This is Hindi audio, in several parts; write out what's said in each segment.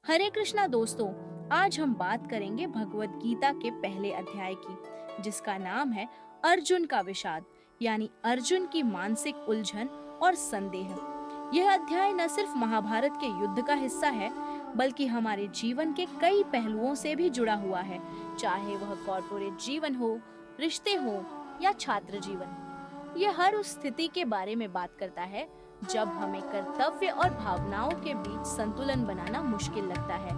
हरे कृष्णा दोस्तों, आज हम बात करेंगे भगवत गीता के पहले अध्याय की, जिसका नाम है अर्जुन का विषाद, यानी अर्जुन की मानसिक उलझन और संदेह। यह अध्याय न सिर्फ महाभारत के युद्ध का हिस्सा है, बल्कि हमारे जीवन के कई पहलुओं से भी जुड़ा हुआ है, चाहे वह कॉर्पोरेट जीवन हो, रिश्ते हो या छात्र जीवन। यह हर उस स्थिति के बारे में बात करता है जब हमें कर्तव्य और भावनाओं के बीच संतुलन बनाना मुश्किल लगता है।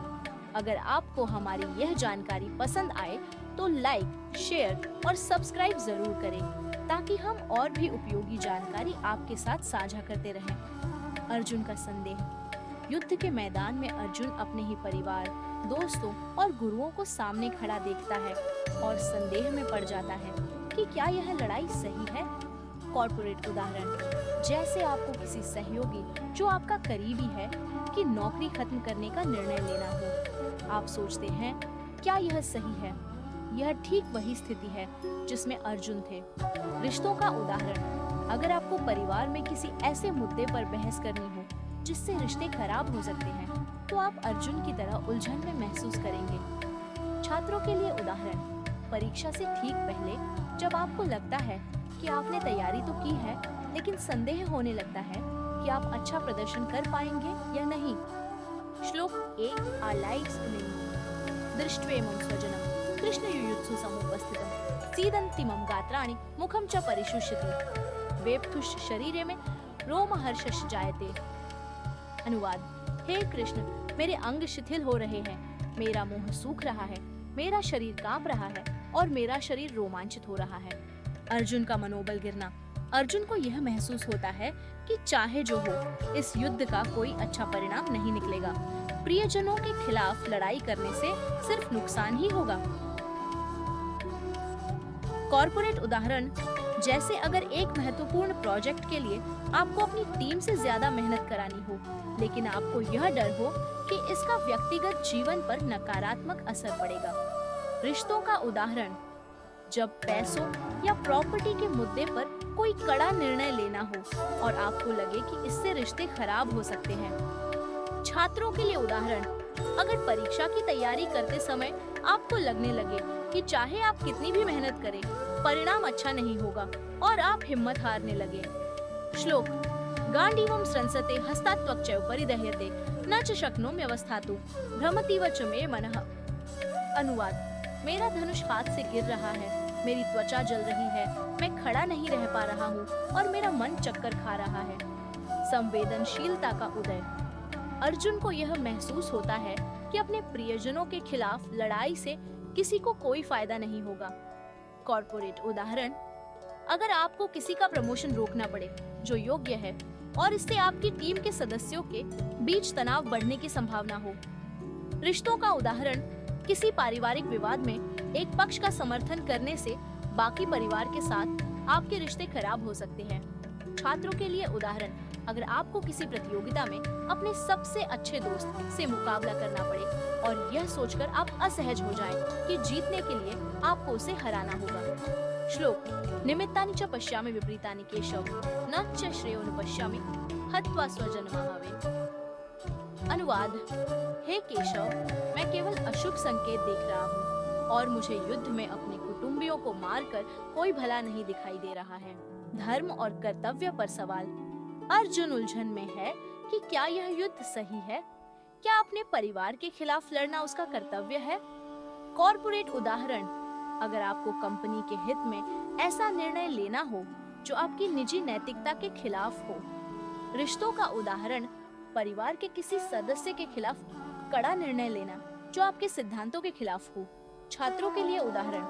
अगर आपको हमारी यह जानकारी पसंद आए तो लाइक, शेयर और सब्सक्राइब जरूर करें, ताकि हम और भी उपयोगी जानकारी आपके साथ साझा करते रहें। अर्जुन का संदेह। युद्ध के मैदान में अर्जुन अपने ही परिवार, दोस्तों और गुरुओं को सामने खड़ा देखता है और संदेह में पड़ जाता है कि क्या यह लड़ाई सही है। कॉर्पोरेट उदाहरण। जैसे आपको किसी सहयोगी जो आपका करीबी है की नौकरी खत्म करने का निर्णय लेना हो। आप सोचते हैं, क्या यह सही है? यह ठीक वही स्थिति है जिसमें अर्जुन थे। रिश्तों का उदाहरण। अगर आपको परिवार में किसी ऐसे मुद्दे पर बहस करनी हो जिससे रिश्ते खराब हो सकते हैं, तो आप अर्जुन की तरह उलझन में महसूस करेंगे। छात्रों के लिए उदाहरण। परीक्षा से ठीक पहले जब आपको लगता है कि आपने तैयारी तो की है, लेकिन संदेह होने लगता है कि आप अच्छा प्रदर्शन कर पाएंगे या नहीं। श्लोक 1 दृष्ट्वेमं स्वजनं कृष्ण युयुत्सु समुपस्थितं सीदन्तिमं गात्राणि मुखं च परिशुष्यति वेप्थुष शरीरे में रोमहर्षश् जायते। अनुवाद। हे कृष्ण, मेरे अंग शिथिल हो रहे हैं, मेरा मुंह सूख रहा है, मेरा शरीर कांप रहा है और मेरा शरीर रोमांचित हो रहा है। अर्जुन का मनोबल गिरना। अर्जुन को यह महसूस होता है कि चाहे जो हो, इस युद्ध का कोई अच्छा परिणाम नहीं निकलेगा। प्रियजनों के खिलाफ लड़ाई करने से सिर्फ नुकसान ही होगा। कॉर्पोरेट उदाहरण। जैसे अगर एक महत्वपूर्ण प्रोजेक्ट के लिए आपको अपनी टीम से ज्यादा मेहनत करानी हो, लेकिन आपको यह डर हो कि इसका व्यक्तिगत जीवन पर नकारात्मक असर पड़ेगा। रिश्तों का उदाहरण। जब पैसों या प्रॉपर्टी के मुद्दे पर कोई कड़ा निर्णय लेना हो और आपको लगे कि इससे रिश्ते खराब हो सकते हैं। छात्रों के लिए उदाहरण। अगर परीक्षा की तैयारी करते समय आपको लगने लगे कि चाहे आप कितनी भी मेहनत करें, परिणाम अच्छा नहीं होगा और आप हिम्मत हारने लगे। श्लोक। गांडीवं स्रंसते हस्तात्वक्चैव परिदह्यते न च शक्नोमि व्यवस्थातु भ्रमतीव च मे मनः। अनुवाद। मेरा धनुष हाथ से गिर रहा है, मेरी त्वचा जल रही है, मैं खड़ा नहीं रह पा रहा हूँ और मेरा मन चक्कर खा रहा है। संवेदनशीलता का उदय। अर्जुन को यह महसूस होता है कि अपने प्रियजनों के खिलाफ लड़ाई से किसी को कोई फायदा नहीं होगा। कॉर्पोरेट उदाहरण। अगर आपको किसी का प्रमोशन रोकना पड़े जो योग्य है और इससे आपकी टीम के सदस्यों के बीच तनाव बढ़ने की संभावना हो। रिश्तों का उदाहरण। किसी पारिवारिक विवाद में एक पक्ष का समर्थन करने से बाकी परिवार के साथ आपके रिश्ते खराब हो सकते हैं। छात्रों के लिए उदाहरण। अगर आपको किसी प्रतियोगिता में अपने सबसे अच्छे दोस्त से मुकाबला करना पड़े और यह सोचकर आप असहज हो जाएं कि जीतने के लिए आपको उसे हराना होगा। श्लोक। निमित्तानि च पश्यामि विपरीतानि केशव न च श्रेयोनुपश्यामि हत्वा स्वजनमाहवे। अनुवाद। हे केशव, मैं केवल अशुभ संकेत देख रहा हूँ और मुझे युद्ध में अपने कुटुंबियों को मारकर कोई भला नहीं दिखाई दे रहा है। धर्म और कर्तव्य पर सवाल। अर्जुन उलझन में है कि क्या यह युद्ध सही है? क्या अपने परिवार के खिलाफ लड़ना उसका कर्तव्य है? कॉर्पोरेट उदाहरण। अगर आपको कंपनी के हित में ऐसा निर्णय लेना हो जो आपकी निजी नैतिकता के खिलाफ हो। रिश्तों का उदाहरण। परिवार के किसी सदस्य के खिलाफ कड़ा निर्णय लेना जो आपके सिद्धांतों के खिलाफ हो। छात्रों के लिए उदाहरण।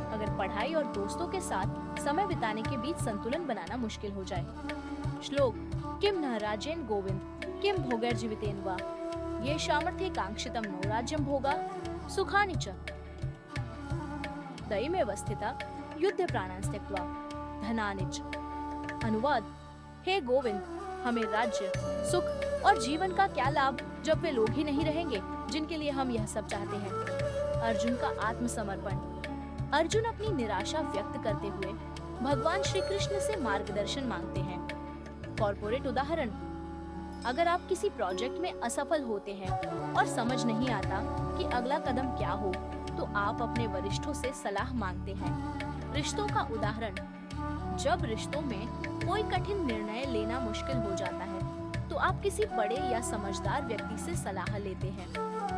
अगर पढ़ाई और दोस्तों के साथ समय बिताने के बीच संतुलन बनाना मुश्किल हो जाए। श्लोक। किम न राज्येन गोविंद किम भोगैर्जीवितेन वा ये सामर्थ्ये कांक्षितं नो राज्यं भोगा सुखानि च दयमेव स्थिता युद्ध प्राणान् त्यक्त्वा धनानि च। अनुवाद। हे गोविंद, हमें राज्य, सुख और जीवन का क्या लाभ जब वे लोग ही नहीं रहेंगे जिनके लिए हम यह सब चाहते हैं। अर्जुन का आत्मसमर्पण। अर्जुन अपनी निराशा व्यक्त करते हुए भगवान श्री कृष्ण से मार्गदर्शन मांगते हैं। कॉर्पोरेट उदाहरण। अगर आप किसी प्रोजेक्ट में असफल होते हैं और समझ नहीं आता कि अगला कदम क्या हो, तो आप अपने वरिष्ठों से सलाह मांगते हैं। रिश्तों का उदाहरण, जब रिश्तों में कोई कठिन निर्णय लेना मुश्किल हो जाता है, तो आप किसी बड़े या समझदार व्यक्ति से सलाह लेते हैं।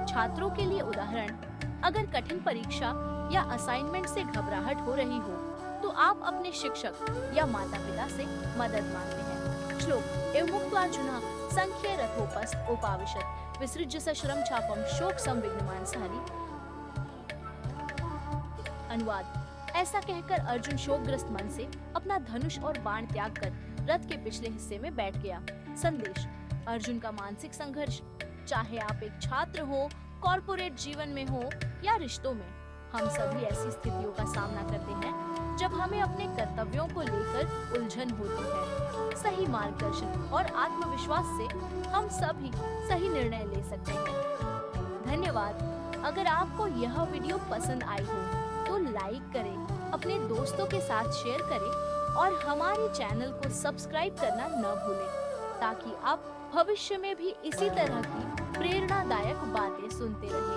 छात्रों के लिए उदाहरण, अगर कठिन परीक्षा या असाइनमेंट से घबराहट हो रही हो, तो आप अपने शिक्षक या माता-पिता से मदद मांगते हैं। श्लोक एव मुक्त्वार्जुनः संख्ये रथोपस्थ उपाविशत् विसृज्य सशरम चापम शोक संविघ्नमानसहरि। अनुवाद, ऐसा कहकर अर्जुन शोकग्रस्त मन से अपना धनुष और बाण त्याग कर रथ के पिछले हिस्से में बैठ गया। संदेश, अर्जुन का मानसिक संघर्ष, चाहे आप एक छात्र हो, कॉर्पोरेट जीवन में हो या रिश्तों में, हम सभी ऐसी स्थितियों का सामना करते हैं जब हमें अपने कर्तव्यों को लेकर उलझन होती है। सही मार्गदर्शन और आत्मविश्वास से हम सभी सही निर्णय ले सकते हैं। धन्यवाद। अगर आपको यह वीडियो पसंद आई हो तो लाइक करें, अपने दोस्तों के साथ शेयर करें और हमारे चैनल को सब्सक्राइब करना न भूलें, ताकि आप भविष्य में भी इसी तरह की प्रेरणादायक बातें सुनते रहें।